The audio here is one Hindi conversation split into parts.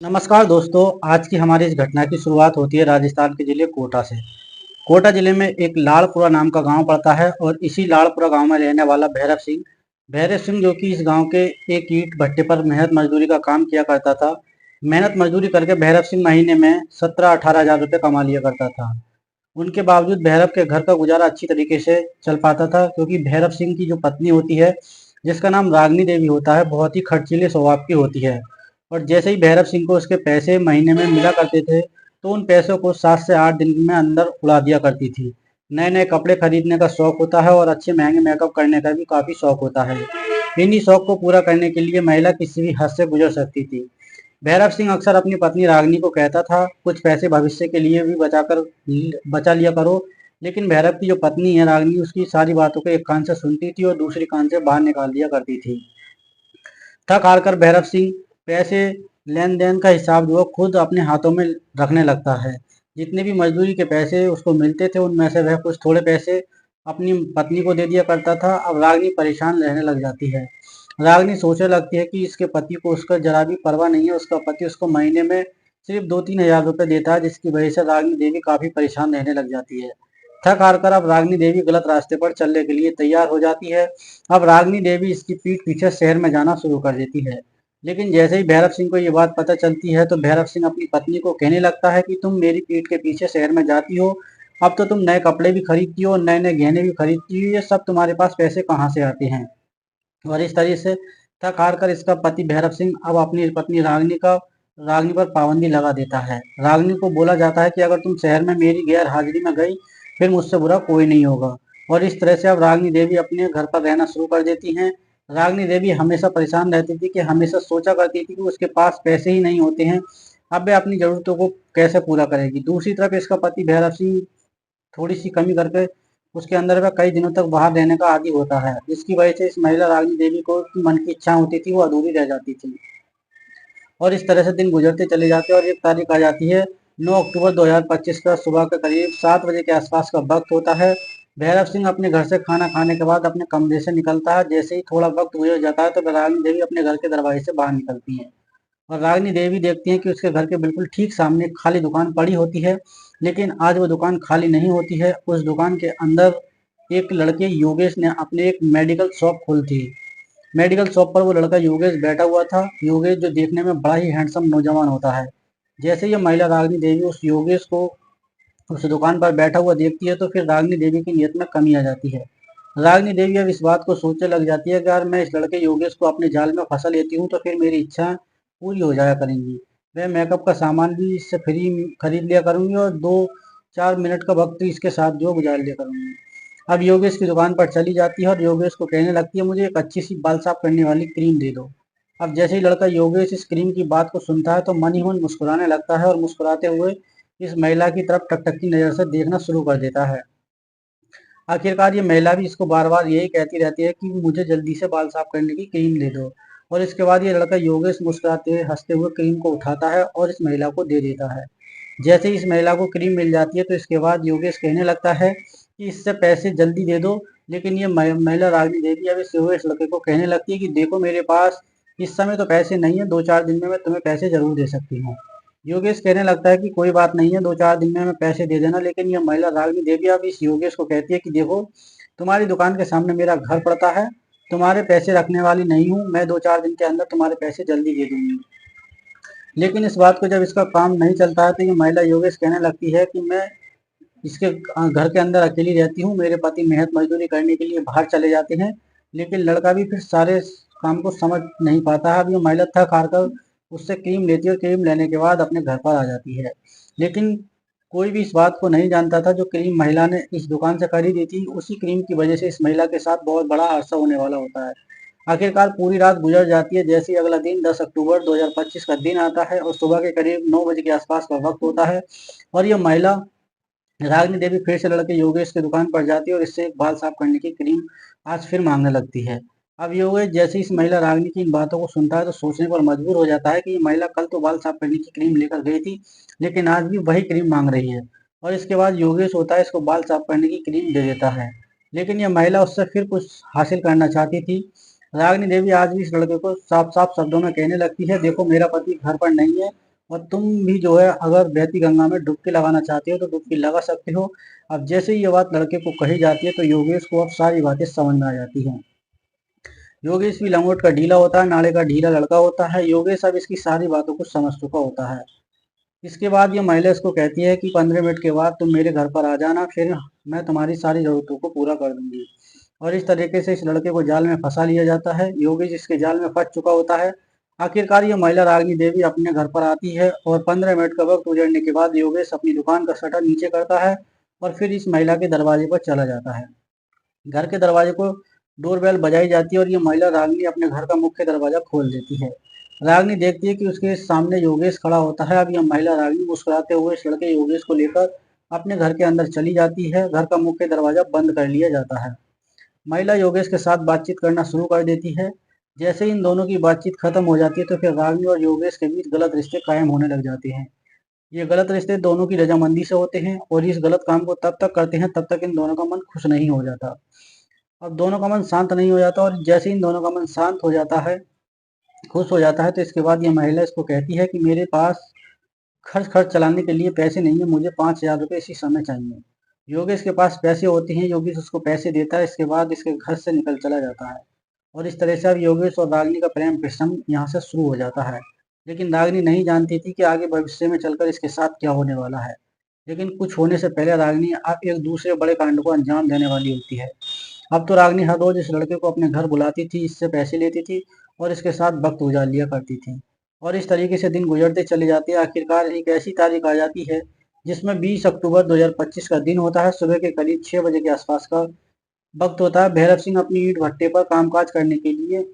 नमस्कार दोस्तों। आज की हमारी इस घटना की शुरुआत होती है राजस्थान के जिले कोटा से। कोटा जिले में एक लाड़पुरा नाम का गांव पड़ता है और इसी लाड़पुरा गांव में रहने वाला भैरव सिंह जो कि इस गांव के एक ईंट भट्टे पर मेहनत मजदूरी का काम किया करता था। मेहनत मजदूरी करके भैरव सिंह महीने में 17-18 हजार रुपये कमा लिया करता था। उनके बावजूद भैरव के घर का गुजारा अच्छी तरीके से चल पाता था, क्योंकि भैरव सिंह की जो पत्नी होती है, जिसका नाम रागनी देवी होता है, बहुत ही खर्चीले स्वभाव की होती है। और जैसे ही भैरव सिंह को उसके पैसे महीने में मिला करते थे, तो उन पैसों को 7 से 8 दिन में अंदर उड़ा दिया करती थी। नए नए कपड़े खरीदने का शौक होता है और अच्छे महंगे मेकअप करने का भी काफी शौक होता है। इन्हीं शौक को पूरा करने के लिए महिला किसी भी हद से गुजर सकती थी। भैरव सिंह अक्सर अपनी पत्नी रागनी को कहता था, कुछ पैसे भविष्य के लिए भी बचा लिया करो। लेकिन भैरव की जो पत्नी है रागनी, उसकी सारी बातों को एक कान से सुनती थी और दूसरी कान से बाहर निकाल दिया करती थी। थक हार कर भैरव सिंह पैसे लेन देन का हिसाब जो है खुद अपने हाथों में रखने लगता है। जितने भी मजदूरी के पैसे उसको मिलते थे, उनमें से वह कुछ थोड़े पैसे अपनी पत्नी को दे दिया करता था। अब रागनी परेशान रहने लग जाती है। रागनी सोचने लगती है कि इसके पति को उसका जरा भी परवाह नहीं है। उसका पति उसको महीने में सिर्फ 2-3 हजार रुपए देता है, जिसकी वजह से रागनी देवी काफी परेशान रहने लग जाती है। थक हार कर अब रागनी देवी गलत रास्ते पर चलने के लिए तैयार हो जाती है। अब रागनी देवी इसकी पीठ पीछे शहर में जाना शुरू कर देती है। लेकिन जैसे ही भैरव सिंह को ये बात पता चलती है, तो भैरव सिंह अपनी पत्नी को कहने लगता है कि तुम मेरी पीठ के पीछे शहर में जाती हो, अब तो तुम नए कपड़े भी खरीदती हो और नए नए गहने भी खरीदती हो, ये सब तुम्हारे पास पैसे कहाँ से आते हैं। और इस तरीके से थक हार कर इसका पति भैरव सिंह अब अपनी पत्नी रागनी पर पाबंदी लगा देता है। रागनी को बोला जाता है कि अगर तुम शहर में मेरी गैर हाजिरी में गई, फिर मुझसे बुरा कोई नहीं होगा। और इस तरह से अब रागनी देवी अपने घर पर रहना शुरू कर देती हैं। रागनी देवी हमेशा परेशान रहती थी, कि हमेशा सोचा करती थी कि उसके पास पैसे ही नहीं होते हैं, अब वह अपनी जरूरतों को कैसे पूरा करेगी। दूसरी तरफ इसका पति भैरव सिंह थोड़ी सी कमी करके उसके अंदर वह कई दिनों तक बाहर रहने का आदी होता है, जिसकी वजह से इस महिला रागनी देवी को की मन की इच्छा होती थी वो अधूरी रह जाती थी। और इस तरह से दिन गुजरते चले जाते हैं और एक तारीख आ जाती है, 9 अक्टूबर 2025 का सुबह के करीब 7 बजे के आसपास का वक्त होता है। भैरव सिंह अपने घर से खाना खाने के बाद अपने कमरे से निकलता है। जैसे ही थोड़ा वक्त गुजर जाता है, तो रागनी देवी अपने घर के दरवाजे से बाहर निकलती है और रागिनी देवी देखती हैं कि उसके घर के बिल्कुल ठीक सामने एक खाली दुकान पड़ी होती है। लेकिन आज वो दुकान खाली नहीं होती है। उस दुकान के अंदर एक लड़के योगेश ने अपने एक मेडिकल शॉप खोली थी। मेडिकल शॉप पर वो लड़का योगेश बैठा हुआ था। योगेश जो देखने में बड़ा ही हैंडसम नौजवान होता है। जैसे ये महिला रागिनी देवी उस योगेश को उस दुकान पर बैठा हुआ देखती है, तो फिर रागिनी देवी की नीयत में कमी आ जाती है। रागिनी देवी अब इस बात को सोचने लग जाती है कि यार, मैं इस लड़के योगेश को अपने जाल में फंसा लेती हूँ, तो फिर मेरी इच्छा पूरी हो जाया करेंगी। मैं मेकअप का सामान भी इससे फ्री खरीद लिया करूंगी और 2-4 मिनट का वक्त इसके साथ जो गुजार लिया करूंगी। अब योगेश की दुकान पर चली जाती है और योगेश को कहने लगती है, मुझे एक अच्छी सी बाल साफ करने वाली क्रीम दे दो। अब जैसे ही लड़का योगेश इस क्रीम की बात को सुनता है, तो मन ही मन मुस्कुराने लगता है और मुस्कुराते हुए इस महिला की तरफ टकटकी नजर से देखना शुरू कर देता है। आखिरकार ये महिला भी इसको बार बार यही कहती रहती है कि मुझे जल्दी से बाल साफ करने की क्रीम दे दो। और इसके बाद ये लड़का योगेश मुस्कुराते हुए हंसते हुए क्रीम को उठाता है और इस महिला को दे देता है। जैसे ही इस महिला को क्रीम मिल जाती है, तो इसके बाद योगेश कहने लगता है कि इससे पैसे जल्दी दे दो। लेकिन ये महिला रागिनी देवी अब इस लड़के को कहने लगती है कि देखो, मेरे पास इस समय तो पैसे नहीं है, 2-4 दिन में मैं तुम्हें पैसे जरूर दे सकती हूँ। योगेश कहने लगता है कि कोई बात नहीं है, 2-4 दिन में मैं पैसे दे देना। लेकिन यह महिला रागिनी देवी अब इस योगेश को कहती है कि देखो, तुम्हारी दुकान के सामने मेरा घर पड़ता है, तुम्हारे पैसे रखने वाली नहीं हूँ, मैं 2-4 दिन के अंदर तुम्हारे पैसे जल्दी दे दूंगी। लेकिन इस बात को जब इसका काम नहीं चलता है, तो ये महिला योगेश कहने लगती है कि मैं इसके घर के अंदर अकेली रहती हूँ, मेरे पति मेहनत मजदूरी करने के लिए बाहर चले जाते हैं। लेकिन लड़का भी फिर सारे काम को समझ नहीं पाता है। अब ये महिला थक हार कर उससे क्रीम लेती है और क्रीम लेने के बाद अपने घर पर आ जाती है। लेकिन कोई भी इस बात को नहीं जानता था, जो क्रीम महिला ने इस दुकान से खरीदी थी, उसी क्रीम की वजह से इस महिला के साथ बहुत बड़ा हादसा होने वाला होता है। आखिरकार पूरी रात गुजर जाती है। जैसे ही अगला दिन 10 अक्टूबर 2025 का दिन आता है और सुबह के करीब 9 बजे के आसपास का वक्त होता है, और यह महिला रागिनी देवी फिर से लड़के योगेश की दुकान पर जाती है और इससे एक बाल साफ करने की क्रीम आज फिर मांगने लगती है। अब योगेश जैसे इस महिला रागिनी की इन बातों को सुनता है, तो सोचने पर मजबूर हो जाता है कि ये महिला कल तो बाल साफ करने की क्रीम लेकर गई थी, लेकिन आज भी वही क्रीम मांग रही है। और इसके बाद योगेश होता है इसको बाल साफ करने की क्रीम दे देता है। लेकिन यह महिला उससे फिर कुछ हासिल करना चाहती थी। रागिनी देवी आज भी इस लड़के को साफ साफ शब्दों में कहने लगती है, देखो, मेरा पति घर पर नहीं है और तुम भी जो है अगर बहती गंगा में डुबकी लगाना चाहते हो तो डुबकी लगा सकते हो। अब जैसे ही ये बात लड़के को कही जाती है तो योगेश को अब सारी बातें समझ में आ जाती हैं। योगेश भी लंगोट का ढीला होता है, नाले का ढीला लड़का होता है। योगेश अब इसकी सारी बातों को समझ चुका होता है। इसके बाद ये महिला इसको कहती है कि 15 मिनट के बाद तुम मेरे घर पर आ जाना, फिर मैं तुम्हारी सारी जरूरतों को पूरा कर दूंगी। और इस तरीके से इस लड़के को जाल में फंसा लिया जाता है। योगेश इसके जाल में फंस चुका होता है। आखिरकार ये महिला रागिनी देवी अपने घर पर आती है और 15 मिनट का वक्त उजड़ने के बाद योगेश अपनी दुकान का शटर नीचे करता है और फिर इस महिला के दरवाजे पर चला जाता है। घर के दरवाजे को डोरबेल बजाई जाती है और ये महिला रागिनी अपने घर का मुख्य दरवाजा खोल देती है। रागिनी देखती है कि उसके सामने योगेश खड़ा होता है। अब यह महिला रागिनी मुस्कुराते हुए इस लड़के योगेश को लेकर अपने घर के अंदर चली जाती है। घर का मुख्य दरवाजा बंद कर लिया जाता है। महिला योगेश के साथ बातचीत करना शुरू कर देती है। जैसे ही इन दोनों की बातचीत खत्म हो जाती है तो फिर रागिनी और योगेश के बीच गलत रिश्ते कायम होने लग जाते हैं। ये गलत रिश्ते दोनों की रजामंदी से होते हैं और इस गलत काम को तब तक करते हैं तब तक इन दोनों का मन खुश नहीं हो जाता। अब दोनों का मन शांत नहीं हो जाता और जैसे ही इन दोनों का मन शांत हो जाता है, खुश हो जाता है, तो इसके बाद ये महिला इसको कहती है कि मेरे पास खर्च खर्च चलाने के लिए पैसे नहीं है, मुझे 5,000 रुपये इसी समय चाहिए। योगेश के पास पैसे होते हैं। योगेश उसको पैसे देता है। इसके बाद इसके घर से निकल चला जाता है और इस तरह से अब योगेश और रागिनी का प्रेम प्रसंग यहाँ से शुरू हो जाता है। लेकिन रागिनी नहीं जानती थी कि आगे भविष्य में चलकर इसके साथ क्या होने वाला है। लेकिन कुछ होने से पहले रागिनी अब एक दूसरे बड़े कांड को अंजाम देने वाली होती है। अब तो रागिनी हर रोज इस लड़के को अपने घर बुलाती थी, इससे पैसे लेती थी और इसके साथ वक्त गुजार लिया करती थी। और इस तरीके से दिन गुजरते चले जाते हैं। आखिरकार एक ऐसी तारीख आ जाती है जिसमें 20 अक्टूबर 2025 का दिन होता है। सुबह के करीब 6 बजे के आसपास का वक्त होता है। भैरव सिंह अपनी ईंट भट्टे पर कामकाज करने के लिए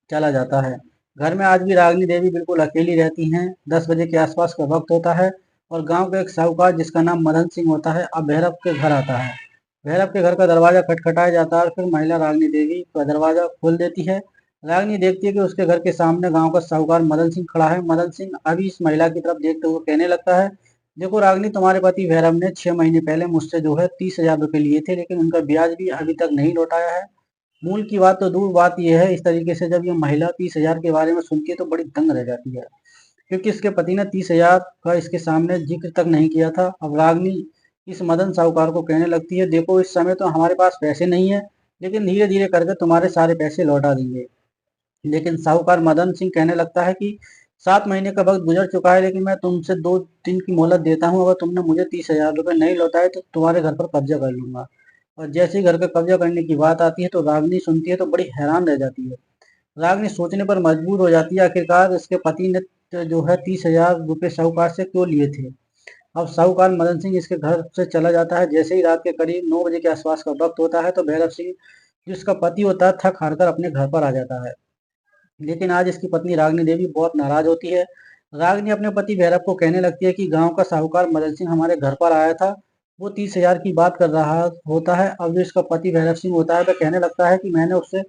चला जाता है। घर में आज भी रागिनी देवी बिल्कुल अकेली रहती हैं। 10 बजे के आसपास का वक्त होता है और गांव का एक साहूकार जिसका नाम मदन सिंह होता है अब भैरव के घर आता है। भैरव के घर का दरवाजा खटखटाया जाता है और फिर महिला रागिनी देवी का दरवाजा खोल देती है। रागिनी देखती है कि उसके घर के सामने गांव का साहूकार मदन सिंह खड़ा है। मदन सिंह अभी इस महिला की तरफ देखते हुए कहने लगता है, देखो रागिनी, तुम्हारे पति भैरव ने 6 महीने पहले मुझसे जो है 30,000 रुपये लिए थे, लेकिन उनका ब्याज भी अभी तक नहीं लौटाया है। मूल की बात तो दूर, बात यह है इस तरीके से जब ये महिला 30,000 के बारे में सुनती है तो बड़ी दंग रह जाती है, क्योंकि इसके पति ने 30,000 का इसके सामने जिक्र तक नहीं किया था। अब रागिनी इस मदन साहूकार को कहने लगती है, देखो इस समय तो हमारे पास पैसे नहीं है, लेकिन धीरे धीरे करके तुम्हारे सारे पैसे लौटा देंगे। लेकिन साहूकार मदन सिंह कहने लगता है कि 7 महीने का वक्त गुजर चुका है, लेकिन मैं तुमसे 2 दिन की मोहलत देता हूँ। अगर तुमने मुझे 30,000 रुपये नहीं लौटाए तो तुम्हारे घर पर कब्जा कर लूंगा। और जैसे ही घर का कब्जा करने की बात आती है तो रागिनी सुनती है तो बड़ी हैरान रह जाती है। रागिनी सोचने पर मजबूर हो जाती है, आखिरकार इसके पति ने तो जो है 30,000 रुपये साहूकार से क्यों लिए थे। अब साहूकार मदन सिंह इसके घर से चला जाता है। जैसे ही रात के करीब 9 बजे के आसपास का वक्त होता है तो भैरव सिंह जिसका पति होता है थक हार कर अपने घर पर आ जाता है। लेकिन आज इसकी पत्नी रागिनी देवी बहुत नाराज होती है। रागिनी अपने पति भैरव को कहने लगती है कि गांव का साहूकार मदन सिंह हमारे घर पर आया था, वो 30,000 की बात कर रहा होता है। अब जो इसका पति भैरव सिंह होता है वह कहने लगता है कि मैंने उससे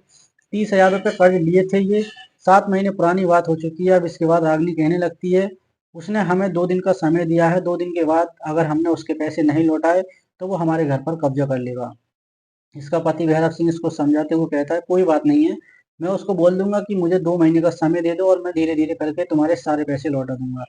30,000 रुपये कर्ज लिए थे, ये 7 महीने पुरानी बात हो चुकी है। अब इसके बाद रागिनी कहने लगती है, उसने हमें 2 दिन का समय दिया है, 2 दिन के बाद अगर हमने उसके पैसे नहीं लौटाए तो वो हमारे घर पर कब्जा कर लेगा। इसका पति भैरव सिंह इसको समझाते हुए कहता है, कोई बात नहीं है, मैं उसको बोल दूंगा कि मुझे 2 महीने का समय दे दो और मैं धीरे धीरे करके तुम्हारे सारे पैसे लौटा दूंगा।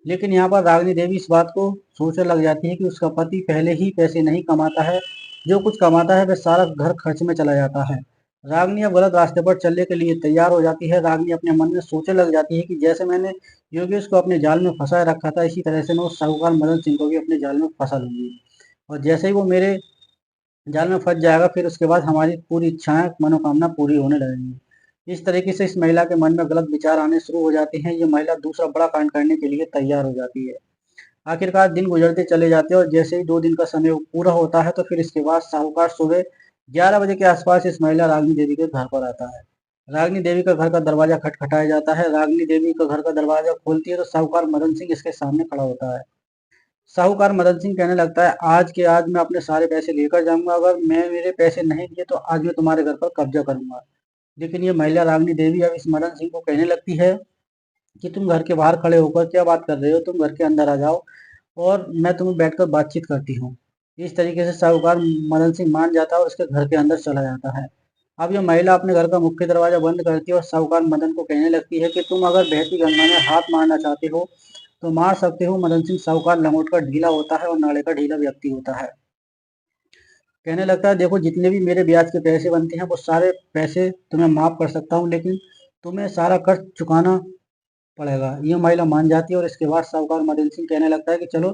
लेकिन यहाँ पर रागिनी देवी इस बात को सोचने लग जाती है कि उसका पति पहले ही पैसे नहीं कमाता है, जो कुछ कमाता है वह सारा घर खर्च में चला जाता है। रागिनी अब गलत रास्ते पर चलने के लिए तैयार हो जाती है। रागिनी अपने मन में सोचने लग जाती है कि जैसे मैंने योगेश को अपने जाल में फंसाए रखा था, इसी तरह से मैं उस साहूकार मदन सिंह को भी अपने जाल में फंसा लूंगी। और जैसे ही वो मेरे जाल में फंस जाएगा फिर उसके बाद हमारी पूरी इच्छाएं मनोकामना पूरी होने लगेंगी। इस तरीके से इस महिला के मन में गलत विचार आने शुरू हो जाते हैं। ये महिला दूसरा बड़ा कांड करने के लिए तैयार हो जाती है। आखिरकार दिन गुजरते चले जाते हैं और जैसे ही 2 दिन का समय पूरा होता है तो फिर इसके बाद साहूकार सुबह 11 बजे के आसपास इस महिला रागिनी देवी के घर पर आता है। रागिनी देवी का घर का दरवाजा खटखटाया जाता है। रागिनी देवी का घर का दरवाजा खोलती है तो साहूकार मदन सिंह इसके सामने खड़ा होता है। साहूकार मदन सिंह कहने लगता है, आज के आज मैं अपने सारे पैसे लेकर जाऊंगा, अगर मैं मेरे पैसे नहीं दिए तो आज मैं तुम्हारे घर पर कब्जा करूंगा। लेकिन ये महिला रागिनी देवी अब इस मदन सिंह को कहने लगती है कि तुम घर के बाहर खड़े होकर क्या बात कर रहे हो, तुम घर के अंदर आ जाओ और मैं तुम्हें बैठकर बातचीत करती हूँ। इस तरीके से साहूकार मदन सिंह मान जाता है और उसके घर के अंदर चला जाता है। अब यह महिला अपने घर का मुख्य दरवाजा बंद करती है और साहूकार मदन को कहने लगती है कि तुम अगर बहती गंगा में हाथ मारना चाहते हो तो मार सकते हो। मदन सिंह साहूकार लंगोट का ढीला होता है और नाले का ढीला व्यक्ति होता है। कहने लगता है, देखो जितने भी मेरे ब्याज के पैसे बनते हैं वो सारे पैसे तुम्हें माफ कर सकता हूँ, लेकिन तुम्हें सारा कर्ज चुकाना पड़ेगा। ये महिला मान जाती है और इसके बाद साहूकार मदन सिंह कहने लगता है कि चलो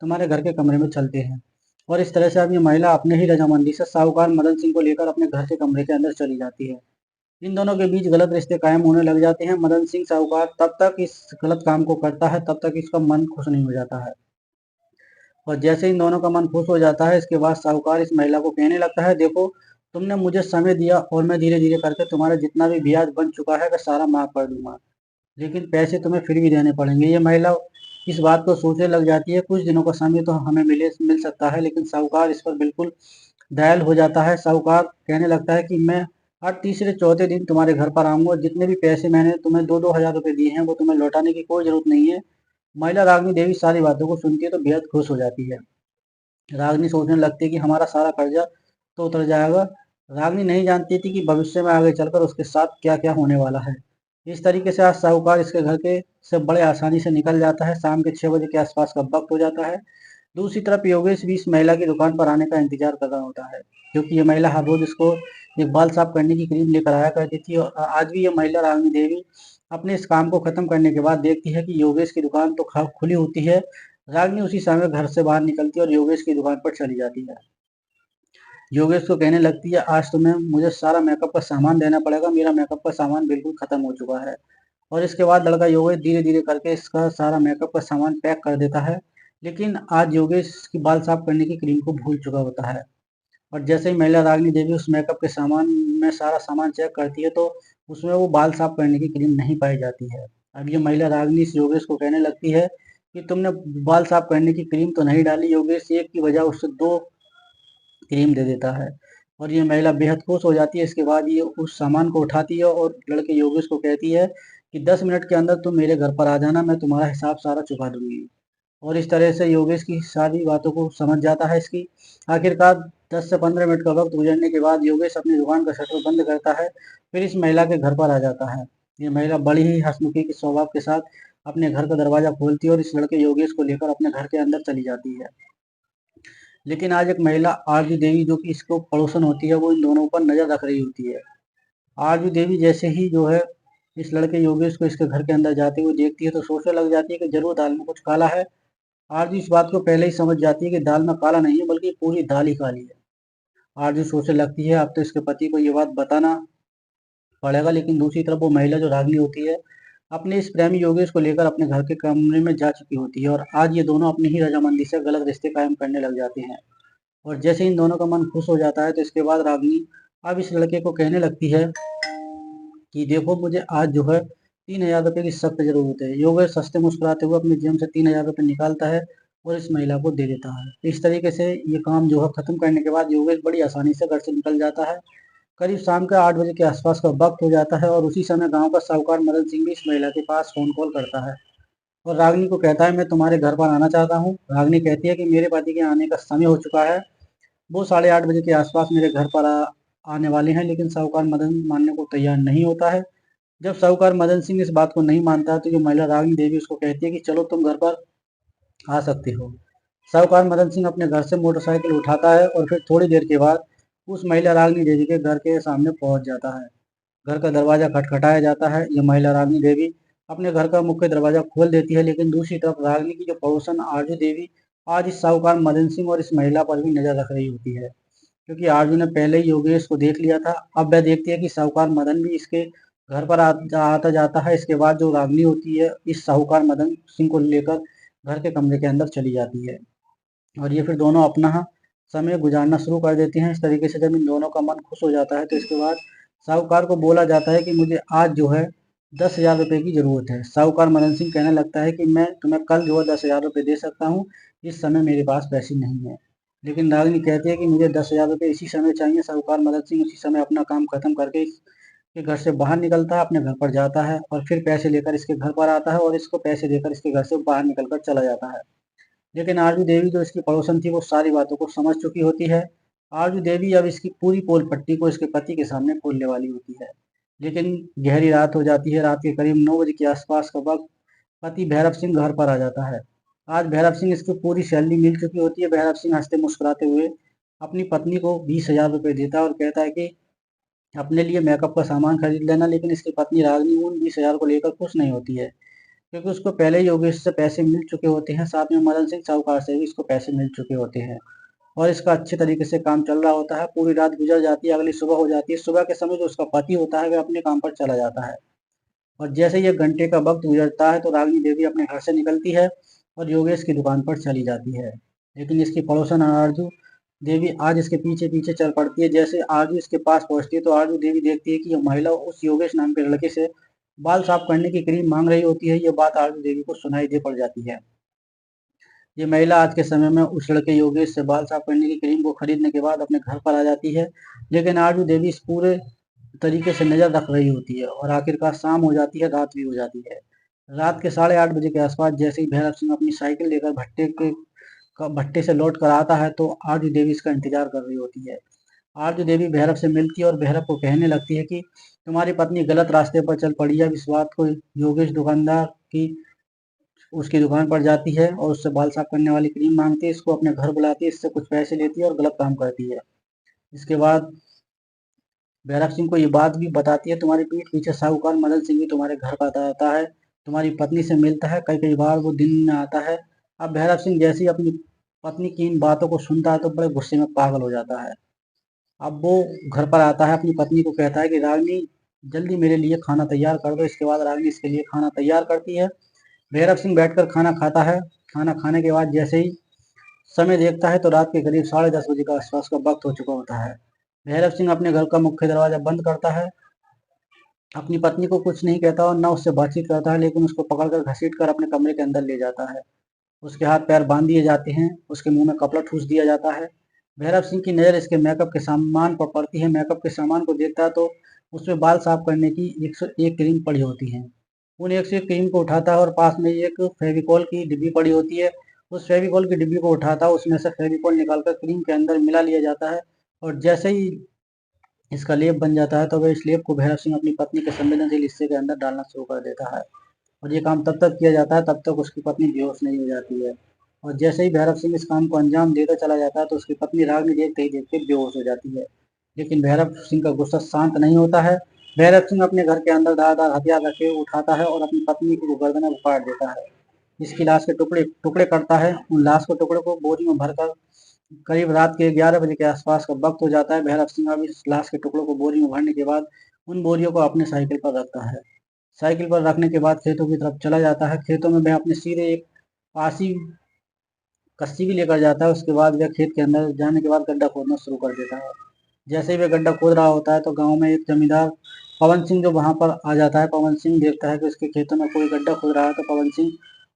तुम्हारे घर के कमरे में चलते हैं। और इस तरह से अब ये महिला अपने ही रजामंदी से साहूकार मदन सिंह को लेकर अपने घर के कमरे के अंदर चली जाती है। इन दोनों के बीच गलत रिश्ते कायम होने लग जाते हैं। मदन सिंह साहूकार तब तक इस गलत काम को करता है तब तक इसका मन खुश नहीं हो जाता है। और जैसे इन दोनों का मन खुश हो जाता है, इसके बाद साहूकार इस महिला को कहने लगता है, देखो तुमने मुझे समय दिया और मैं धीरे धीरे करके तुम्हारा जितना भी ब्याज बन चुका है वह सारा माफ कर दूंगा, लेकिन पैसे तुम्हें फिर भी देने पड़ेंगे। ये महिला इस बात को सोचने लग जाती है, कुछ दिनों का समय तो हमें मिल सकता है, लेकिन साहूकार इस पर बिल्कुल घायल हो जाता है। साहूकार कहने लगता है कि मैं हर तीसरे चौथे दिन तुम्हारे घर पर आऊंगा और जितने भी पैसे मैंने तुम्हें 2-2 हजार रुपए दिए हैं वो तुम्हें लौटाने की कोई जरूरत नहीं है। महिला रागनी देवी सारी बातों को सुनती है तो बेहद खुश हो जाती है। रागनी सोचने लगती है कि हमारा सारा कर्जा तो उतर जाएगा। रागनी नहीं जानती थी कि भविष्य में आगे चलकर उसके साथ क्या क्या होने वाला है। इस तरीके से आज साहूकार इसके घर के से बड़े आसानी से निकल जाता है। शाम के 6 बजे के आसपास का वक्त हो जाता है। दूसरी तरफ योगेश भी इस महिला की दुकान पर आने का इंतजार कर रहा होता है, क्योंकि ये महिला हर रोज इसको एक बाल साफ करने की क्रीम लेकर आया करती थी। और आज भी ये महिला रागनी देवी अपने इस काम को खत्म करने के बाद देखती है कि योगेश की दुकान तो खुली होती है। रागनी उसी समय घर से बाहर निकलती है और योगेश की दुकान पर चली जाती है। योगेश को कहने लगती है, आज तुम्हें मुझे सारा मेकअप का सामान देना पड़ेगा, मेरा मेकअप का सामान बिल्कुल खत्म हो चुका है। और इसके बाद लड़का योगेश धीरे धीरे करके इसका सारा मेकअप का सामान पैक कर देता है। लेकिन आज योगेश की बाल साफ करने की क्रीम को भूल चुका होता है। और जैसे ही महिला रागनी देवी उस मेकअप के सामान में सारा सामान चेक करती है तो उसमें वो बाल साफ करने की क्रीम नहीं पाई जाती है। अब ये महिला रागनी इस योगेश को कहने लगती है कि तुमने बाल साफ करने की क्रीम तो नहीं डाली। योगेश एक की बजाय उससे दो क्रीम दे देता है और ये महिला बेहद खुश हो जाती है। इसके बाद ये उस सामान को उठाती है और लड़के योगेश को कहती है कि 10 मिनट के अंदर तुम मेरे घर पर आ जाना, मैं तुम्हारा हिसाब सारा चुका दूंगी। और इस तरह से योगेश की सारी बातों को समझ जाता है इसकी। आखिरकार 10 से 15 मिनट का वक्त गुजरने के बाद योगेश अपनी दुकान का शटर बंद करता है, फिर इस महिला के घर पर आ जाता है। ये महिला बड़ी ही हंसमुखी के स्वभाव के साथ अपने घर का दरवाजा खोलती है और इस लड़के योगेश को लेकर अपने घर के अंदर चली जाती है। लेकिन आज एक महिला आरजू देवी जो कि इसको पड़ोसन होती है वो इन दोनों पर नजर रख रही होती है। आरजू देवी जैसे ही जो है इस लड़के योगेश को इसके घर के अंदर जाते हुए देखती है तो सोचने लग जाती है कि जरूर दाल में कुछ काला है। आरजू इस बात को पहले ही समझ जाती है कि दाल में काला नहीं है बल्कि पूरी दाल ही काली है। आरजू सोचने लगती है अब तो इसके पति को ये बात बताना पड़ेगा। लेकिन दूसरी तरफ वो महिला जो रागनी होती है अपने इस प्रेमी योगेश को लेकर अपने घर के कमरे में जा चुकी होती है और आज ये दोनों अपनी ही रजामंदी से गलत रिश्ते कायम करने लग जाते हैं। और जैसे इन दोनों का मन खुश हो जाता है तो इसके बाद रागनी अब इस लड़के को कहने लगती है कि देखो मुझे आज जो है 3 हजार रुपये की सख्त जरूरत है। योगेश सस्ते मुस्कुराते हुए अपनी जेब से 3 हजार रुपये निकालता है और इस महिला को दे देता है। इस तरीके से ये काम जो है खत्म करने के बाद योगेश बड़ी आसानी से घर से निकल जाता है। करीब शाम के 8 बजे के आसपास का वक्त हो जाता है और उसी समय गांव का साहूकार मदन सिंह भी इस महिला के पास फोन कॉल करता है और रागनी को कहता है, मैं तुम्हारे घर पर आना चाहता हूँ। रागनी कहती है कि मेरे पति के आने का समय हो चुका है, वो 8:30 बजे के आसपास मेरे घर पर आने वाले हैं। लेकिन साहूकार मदन मानने को तैयार नहीं होता है। जब साहूकार मदन सिंह इस बात को नहीं मानता है तो जो महिला रागनी देवी उसको कहती है कि चलो तुम घर पर आ सकते हो। साहूकार मदन सिंह अपने घर से मोटरसाइकिल उठाता है और फिर थोड़ी देर के बाद उस महिला रागनी देवी के घर के सामने पहुंच जाता है। घर का दरवाजा खटखटाया जाता है। यह महिला रागनी देवी अपने घर का मुख्य दरवाजा खोल देती है, लेकिन दूसरी तरफ रागनी की जो पड़ोसन आरजू देवी आज इस साहूकार मदन सिंह और इस महिला पर भी नजर रख रही होती है, क्योंकि आरजू ने पहले ही योगेश को देख लिया था। अब वह देखती है कि साहूकार मदन भी इसके घर पर आता जाता है। इसके बाद जो रागनी होती है इस साहूकार मदन सिंह को लेकर घर के कमरे के अंदर चली जाती है और ये फिर दोनों अपना समय गुजारना शुरू कर देते हैं। इस तरीके से जब इन दोनों का मन खुश हो जाता है तो इसके बाद साहूकार को बोला जाता है कि मुझे आज जो है 10 हजार रुपये की जरूरत है। साहूकार मदन सिंह कहने लगता है कि मैं तुम्हें कल जो है 10 हजार रुपये दे सकता हूँ, इस समय मेरे पास पैसे नहीं है। लेकिन रागिनी कहती है कि मुझे 10 हजार रुपये इसी समय चाहिए। साहूकार मदन सिंह उसी समय अपना काम खत्म करके इसके घर से बाहर निकलता है, अपने घर पर जाता है और फिर पैसे लेकर इसके घर पर आता है और इसको पैसे देकर इसके घर से बाहर निकल कर चला जाता है। लेकिन आरजू देवी जो इसकी पड़ोसन थी वो सारी बातों को समझ चुकी होती है। आरजू देवी अब इसकी पूरी पोल पट्टी को इसके पति के सामने खोलने वाली होती है। लेकिन गहरी रात हो जाती है। रात के करीब 9 बजे के आसपास का वक्त पति भैरव सिंह घर पर आ जाता है। आज भैरव सिंह इसको पूरी सैलरी मिल चुकी होती है। भैरव सिंह हंसते मुस्कुराते हुए अपनी पत्नी को 20,000 रुपये देता है और कहता है कि अपने लिए मेकअप का सामान खरीद लेना। लेकिन इसकी पत्नी रागिनी उन 20,000 को लेकर खुश नहीं होती है, क्योंकि उसको पहले ही योगेश से पैसे मिल चुके होते हैं, साथ में मदन सिंह साहूकार से भी इसको पैसे मिल चुके होते हैं और इसका अच्छे तरीके से काम चल रहा होता है। पूरी रात गुजर जाती है, अगली सुबह हो जाती है। सुबह के समय जो उसका पति होता है वह अपने काम पर चला जाता है और जैसे ही 1 घंटे का वक्त गुजरता है तो रागिनी देवी अपने घर से निकलती है और योगेश की दुकान पर चली जाती है। लेकिन इसकी पड़ोसन आरजू देवी आज इसके पीछे पीछे चल पड़ती है। जैसे आरजू इसके पास पहुंचती है तो आरजू देवी देखती है कि यह महिला उस योगेश नाम के लड़के से बाल साफ करने की क्रीम मांग रही होती है। यह बात आरजू देवी को सुनाई दे पड़ जाती है। ये महिला आज के समय में उस लड़के योगेश से बाल साफ करने की क्रीम को खरीदने के बाद अपने घर पर आ जाती है। लेकिन आरजू देवी इस पूरे तरीके से नजर रख रही होती है और आखिरकार शाम हो जाती है, रात भी हो जाती है। रात के 8:30 बजे के आसपास जैसे ही भैरव सिंह अपनी साइकिल लेकर भट्टे से लौट कर आता है तो आरजू देवी इसका इंतजार कर रही होती है। आरजू देवी भैरव से मिलती है और भैरव को कहने लगती है कि तुम्हारी पत्नी गलत रास्ते पर चल पड़ी है। अब इस बात को योगेश दुकानदार की उसकी दुकान पर जाती है और उससे बाल साफ करने वाली क्रीम मांगती है, इसको अपने घर बुलाती है, इससे कुछ पैसे लेती है और गलत काम करती है। इसके बाद भैरव सिंह को ये बात भी बताती है, तुम्हारी पीठ पीछे साहूकार मदन सिंह भी तुम्हारे घर पर आता है, तुम्हारी पत्नी से मिलता है, कई कई बार वो दिन में आता है। अब भैरव सिंह जैसे ही अपनी पत्नी की इन बातों को सुनता है तो बड़े गुस्से में पागल हो जाता है। अब वो घर पर आता है, अपनी पत्नी को कहता है कि रागिनी जल्दी मेरे लिए खाना तैयार कर दो। इसके बाद रागिनी इसके लिए खाना तैयार करती है। भैरव सिंह बैठकर खाना खाता है। खाना खाने के बाद जैसे ही समय देखता है तो रात के करीब 10:30 बजे का आसपास का वक्त हो चुका होता है। भैरव सिंह अपने घर का मुख्य दरवाजा बंद करता है, अपनी पत्नी को कुछ नहीं कहता और न उससे बातचीत करता है, लेकिन उसको पकड़कर घसीटकर अपने कमरे के अंदर ले जाता है। उसके हाथ पैर बांध दिए जाते हैं, उसके मुंह में कपड़ा ठूस दिया जाता है। भैरव सिंह की नज़र इसके मेकअप के सामान पर पड़ती है। मेकअप के सामान को देखता है तो उसमें बाल साफ करने की 101 क्रीम पड़ी होती हैं। उन 101 क्रीम को उठाता है और पास में एक फेविकॉल की डिब्बी पड़ी होती है। उस फेविकॉल की डिब्बी को उठाता है, उसमें से फेविकॉल निकालकर क्रीम के अंदर मिला लिया जाता है और जैसे ही इसका लेप बन जाता है तो वह इस लेप को भैरव सिंह अपनी पत्नी के संवेदनशील हिस्से के अंदर डालना शुरू कर देता है और ये काम तब तक किया जाता है तब तक उसकी पत्नी बेहोश नहीं हो जाती है। और जैसे ही भैरव सिंह इस काम को अंजाम देता चला जाता है तो उसकी पत्नी रागिनी देखते ही देखते बेहोश हो जाती है। लेकिन भैरव सिंह का गुस्सा शांत नहीं होता है। भैरव सिंह अपने घर के अंदर धारदार हथियार रखे उठाता है और अपनी पत्नी की गर्दन फाड़ देता है। इसकी लाश के टुकड़े टुकड़े करता है। उन लाश के टुकड़े को बोरी में भरकर करीब रात के 11 बजे के आसपास का वक्त हो जाता है। भैरव सिंह अब इस लाश के टुकड़ों को बोरी में भरने के बाद उन बोरियों को अपने साइकिल पर रखता है। साइकिल पर रखने के बाद खेतों की तरफ चला जाता है। खेतों में वह अपने सीधे एक पासी कस्सी भी लेकर जाता है। उसके बाद वह खेत के अंदर जाने के बाद गड्ढा खोदना शुरू कर देता है। जैसे ही वह गड्ढा खोद रहा होता है तो गांव में एक जमींदार पवन सिंह जो वहां पर आ जाता है। पवन सिंह देखता है कि उसके खेतों में कोई गड्ढा खोद रहा है तो पवन सिंह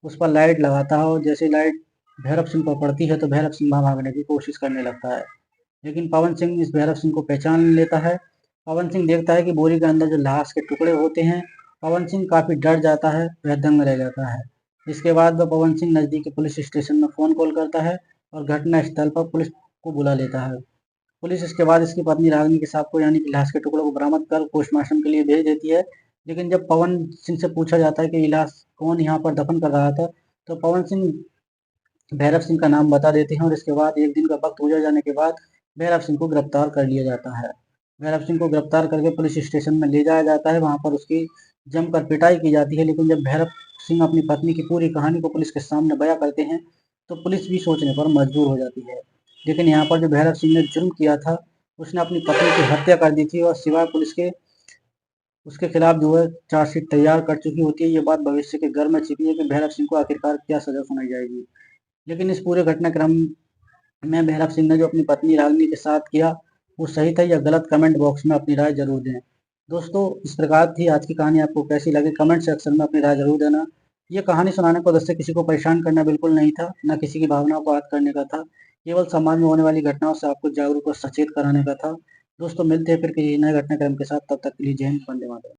उस पर लाइट लगाता है और जैसे लाइट भैरव सिंह पर पड़ती है तो भैरव सिंह वहां भागने की कोशिश करने लगता है। लेकिन पवन सिंह इस भैरव सिंह को पहचान लेता है। पवन सिंह देखता है कि बोरी के अंदर जो लाश के टुकड़े होते हैं। पवन सिंह काफी डर जाता है, वह दंग रह जाता है। इसके बाद वह पवन सिंह नजदीकी पुलिस स्टेशन में फोन कॉल करता है और घटना स्थल पर पुलिस को बुला लेता है। पुलिस इसके बाद इसकी पत्नी रागिनी के साथ को यानी कि लाश के टुकड़ों को बरामद कर पोस्टमार्टम के लिए भेज देती है। लेकिन जब पवन सिंह से पूछा जाता है कि ये लाश कौन यहाँ पर दफन कर रहा था तो पवन सिंह भैरव सिंह का नाम बता देते हैं और इसके बाद एक दिन का वक्त गुजर जाने के बाद भैरव सिंह को गिरफ्तार कर लिया जाता है। भैरव सिंह को गिरफ्तार करके पुलिस स्टेशन में ले जाया जाता है। वहां पर उसकी जमकर पिटाई की जाती है। लेकिन जब भैरव सिंह अपनी पत्नी की पूरी कहानी को पुलिस के सामने बयां करते हैं तो पुलिस भी सोचने पर मजबूर हो जाती है। लेकिन यहाँ पर जो भैरव सिंह ने जुर्म किया था उसने अपनी पत्नी की हत्या कर दी थी और सिवाय पुलिस के उसके खिलाफ जो है चार्जशीट तैयार कर चुकी होती है। ये बात भविष्य के घर में छिपी है कि भैरव सिंह को आखिरकार क्या सजा सुनाई जाएगी। लेकिन इस पूरे घटनाक्रम में भैरव सिंह ने जो अपनी पत्नी रागिनी के साथ किया वो सही था या गलत, कमेंट बॉक्स में अपनी राय जरूर दें। दोस्तों, इस प्रकार थी आज की कहानी। आपको कैसी लगी कमेंट सेक्शन में अपनी राय जरूर देना। ये कहानी सुनाने को उद्देश्य किसी को परेशान करना बिल्कुल नहीं था, न किसी की भावनाओं को आहत करने का था। केवल समाज में होने वाली घटनाओं से आपको जागरूक और सचेत कराने का था। दोस्तों, मिलते हैं फिर किसी नए घटनाक्रम के साथ। तब तक के लिए जय हिंद, वंदे मातरम।